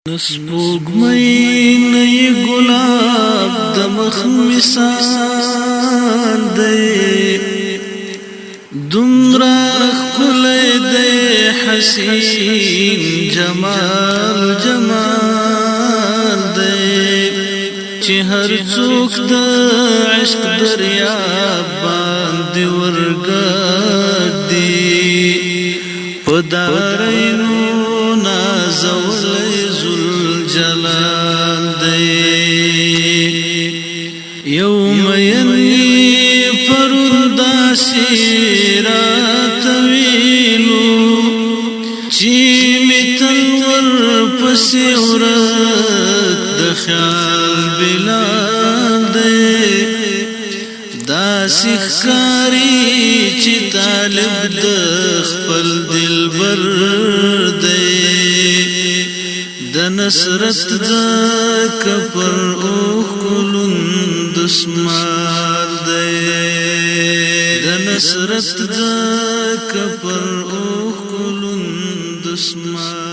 نسپوږمۍ نه یې ګلاب د مخ مثال دی دومره ښکلی دی حسین جمال جمال دی چې هر څوک د عشق دریاب باندې ورګرځي په دارینو نازولی ذوالجلال دی یو مین پرون داسې راته ویلو چې مې تل ورپسې ورک د خیال بلال دی داسې ښکاري چې طالب د خپل دلبر دی د نصرت ځکه پر اوښکو دسمال دی د نصرت ځکه پر اوښکو دسمال